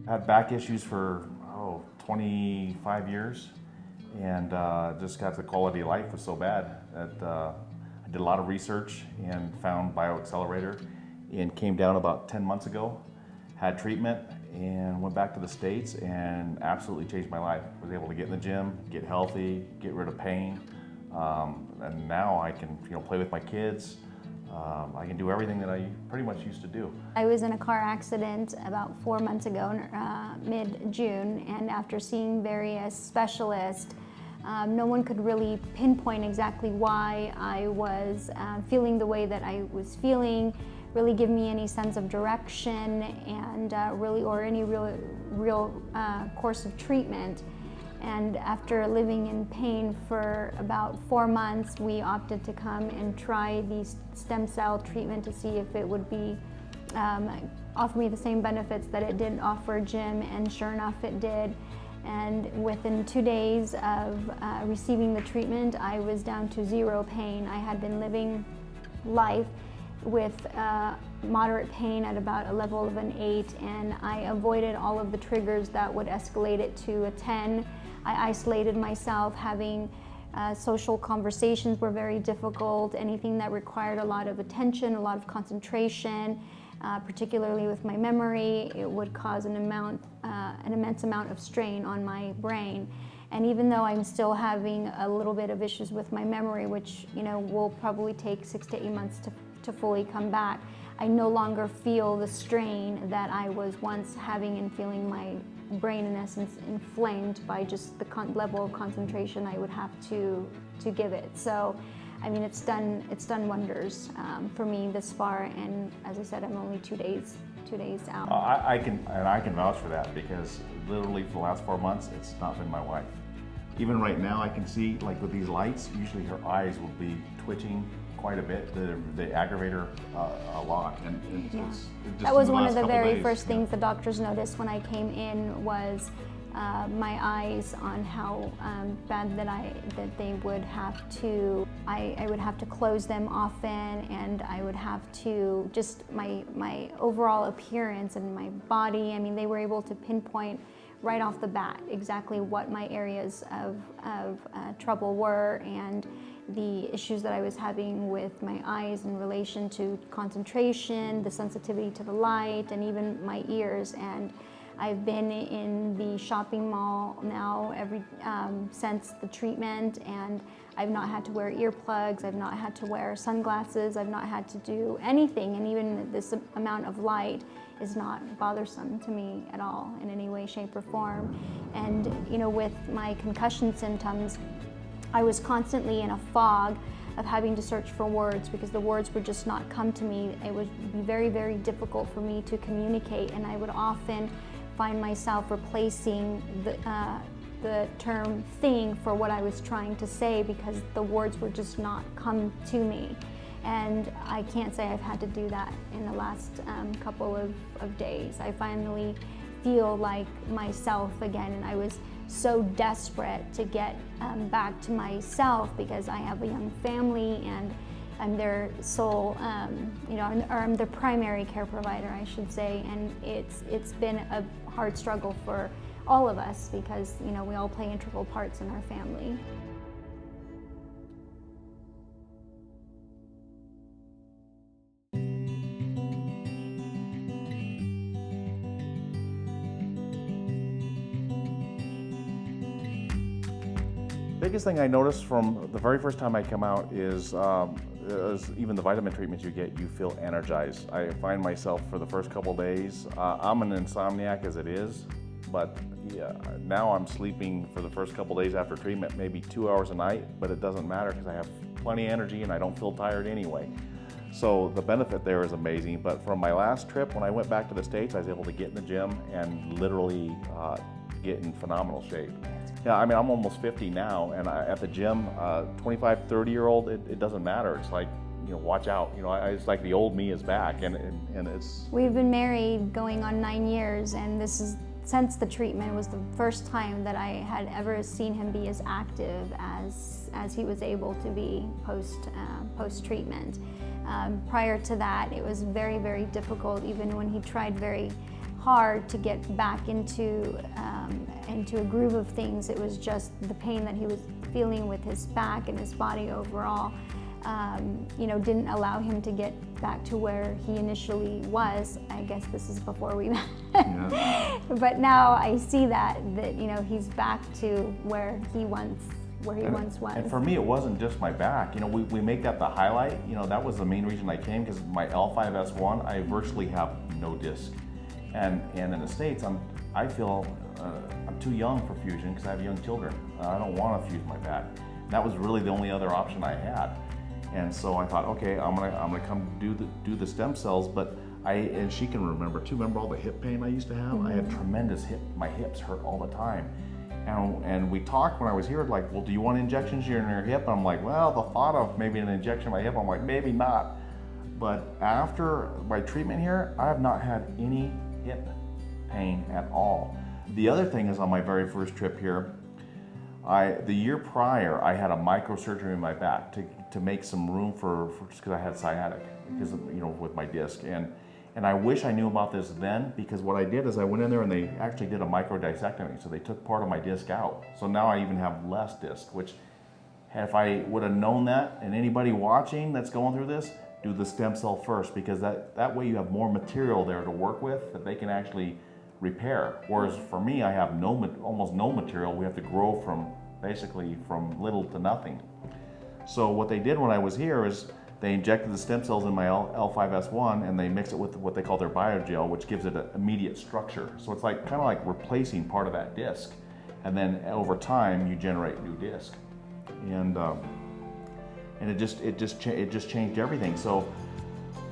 Had back issues for 25 years, and just got the quality of life was so bad that I did a lot of research and found BioXcellerator, and came down about 10 months ago, had treatment, and went back to the States and absolutely changed my life. Was able to get in the gym, get healthy, get rid of pain, and now I can play with my kids. I can do everything that I pretty much used to do. I was in a car accident about 4 months ago, mid-June, and after seeing various specialists, no one could really pinpoint exactly why I was feeling the way that I was feeling, really give me any sense of direction, and or any real course of treatment. And after living in pain for about 4 months, we opted to come and try the stem cell treatment to see if it would be offer me the same benefits that it did offer Jim, and sure enough it did. And within 2 days of receiving the treatment, I was down to 0 pain. I had been living life with moderate pain at about a level of an 8, and I avoided all of the triggers that would escalate it to a 10. I isolated myself. Having social conversations were very difficult. Anything that required a lot of attention, a lot of concentration, particularly with my memory, it would cause an immense amount of strain on my brain. And even though I'm still having a little bit of issues with my memory, which will probably take 6 to 8 months to fully come back, I no longer feel the strain that I was once having and feeling my brain in essence inflamed by just the level of concentration I would have to give it. So I mean, it's done wonders for me this far, and as I said, I'm only 2 days out. I can vouch for that, because literally for the last 4 months it's not been my wife. Even right now I can see, like with these lights, usually her eyes will be twitching quite a bit. They aggravate her a lot, and Yeah. it's just That was in one of last the couple very days, first things the doctors noticed when I came in was my eyes, on how bad that they would have to. I would have to close them often, and I would have to just my overall appearance and my body. I mean, they were able to pinpoint right off the bat exactly what my areas of trouble were, and the issues that I was having with my eyes in relation to concentration, the sensitivity to the light, and even my ears. And I've been in the shopping mall now since the treatment, and I've not had to wear earplugs, I've not had to wear sunglasses, I've not had to do anything, and even this amount of light is not bothersome to me at all in any way, shape, or form. And with my concussion symptoms, I was constantly in a fog of having to search for words, because the words would just not come to me. It would be very, very difficult for me to communicate, and I would often find myself replacing the term thing for what I was trying to say, because the words would just not come to me. And I can't say I've had to do that in the last couple of days. I finally feel like myself again, and I was so desperate to get back to myself, because I have a young family and I'm their sole, or I'm their primary care provider, I should say, and it's been a hard struggle for all of us, because we all play integral parts in our family. Biggest thing I noticed from the very first time I come out is even the vitamin treatments you get, you feel energized. I find myself for the first couple days, I'm an insomniac as it is, but yeah, now I'm sleeping for the first couple days after treatment, maybe 2 hours a night, but it doesn't matter because I have plenty of energy and I don't feel tired anyway. So the benefit there is amazing. But from my last trip, when I went back to the States, I was able to get in the gym and literally get in phenomenal shape. Yeah, I mean, I'm almost 50 now, and at the gym, 25, 30-year-old, it doesn't matter. It's like, watch out. It's like the old me is back, and it's... We've been married going on 9 years, and this is, since the treatment, was the first time that I had ever seen him be as active as he was able to be post-treatment. Prior to that, it was very, very difficult, even when he tried very hard to get back into a groove of things. It was just the pain that he was feeling with his back and his body overall, you know, didn't allow him to get back to where he initially was. I guess this is before we met. Yeah. But now I see that you know, he's back to where he once was. And for me, it wasn't just my back. You know, we make that the highlight. You know, that was the main reason I came, because my L5S1, I virtually have no disc. And in the States, I feel I'm too young for fusion because I have young children. I don't want to fuse my back. That was really the only other option I had. And so I thought, okay, I'm gonna come do the stem cells. But and she can remember too. Remember all the hip pain I used to have? Mm-hmm. I had tremendous my hips hurt all the time. And we talked when I was here, like, well, do you want injections here in your hip? And I'm like, well, the thought of maybe an injection in my hip, I'm like, maybe not. But after my treatment here, I have not had any hip pain at all. The other thing is, on my very first trip here, the year prior, I had a microsurgery in my back to make some room for just because I had sciatic, because of, you know, with my disc. And I wish I knew about this then, because what I did is I went in there and they actually did a microdiscectomy. So they took part of my disc out. So now I even have less disc, which if I would have known that, and anybody watching that's going through this, do the stem cell first, because that way you have more material there to work with that they can actually repair. Whereas for me, I have almost no material. We have to grow basically from little to nothing. So what they did when I was here is they injected the stem cells in my L5S1 and they mix it with what they call their biogel, which gives it an immediate structure. So it's like kind of like replacing part of that disc, and then over time you generate new disc, and it just changed everything. So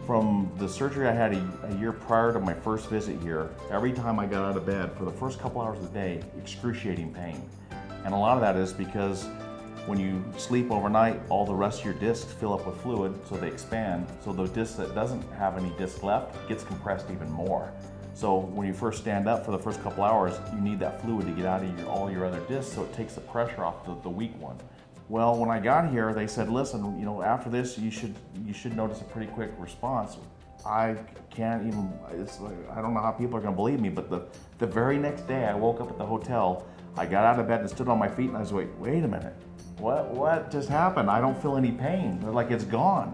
from the surgery I had a year prior to my first visit here, every time I got out of bed for the first couple hours of the day, excruciating pain, and a lot of that is because when you sleep overnight, all the rest of your discs fill up with fluid, so they expand. So the disc that doesn't have any disc left gets compressed even more. So when you first stand up for the first couple hours, you need that fluid to get out of all your other discs, so it takes the pressure off the weak one. Well, when I got here, they said, listen, you know, after this, you should notice a pretty quick response. I can't even, I don't know how people are gonna believe me, but the very next day I woke up at the hotel, I got out of bed and stood on my feet and I was like, wait a minute. What just happened? I don't feel any pain. They're like, it's gone.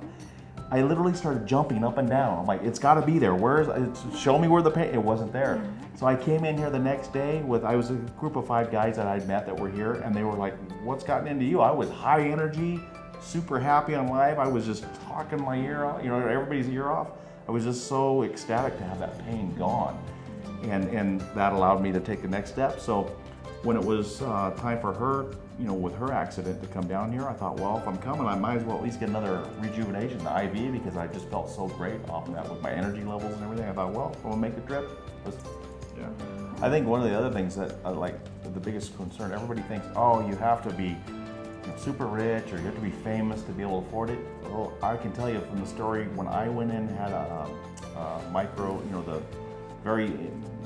I literally started jumping up and down. I'm like, it's gotta be there. Show me where the pain, it wasn't there. So I came in here the next day I was a group of 5 guys that I'd met that were here, and they were like, what's gotten into you? I was high energy, super happy on live. I was just talking my ear off, you know, everybody's ear off. I was just so ecstatic to have that pain gone. And that allowed me to take the next step. So when it was time for her, you know, with her accident to come down here, I thought, well, if I'm coming, I might as well at least get another rejuvenation, the IV, because I just felt so great off of that with my energy levels and everything. I thought, well, if I'm gonna make the trip, yeah. I think one of the other things that like the biggest concern, everybody thinks, oh, you have to be super rich or you have to be famous to be able to afford it. Well, I can tell you from the story, when I went in and had a micro, you know, the very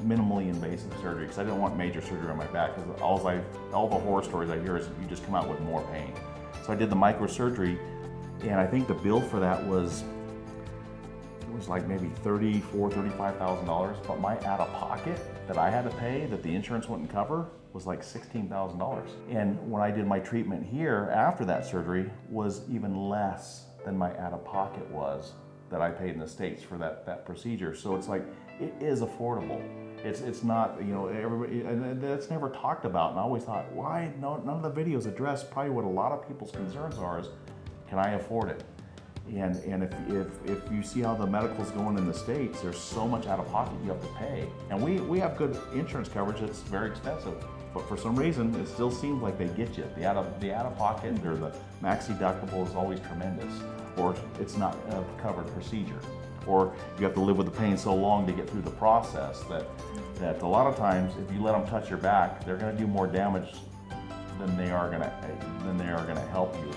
minimally invasive surgery, because I didn't want major surgery on my back, because all the horror stories I hear is you just come out with more pain. So I did the microsurgery, and I think the bill for that was like maybe $35,000, but my out-of-pocket that I had to pay that the insurance wouldn't cover was like $16,000. And when I did my treatment here after that surgery was even less than my out-of-pocket was that I paid in the States for that procedure. So it's like, it is affordable. It's not, you know, everybody, and that's never talked about. And I always thought, why none of the videos address probably what a lot of people's concerns are is, can I afford it? And if you see how the medical's going in the States, there's so much out of pocket you have to pay. And we have good insurance coverage that's very expensive. But for some reason, it still seems like they get you. The out of pocket or the max deductible is always tremendous, or it's not a covered procedure, or you have to live with the pain so long to get through the process that a lot of times, if you let them touch your back, they're going to do more damage than they are going to help you.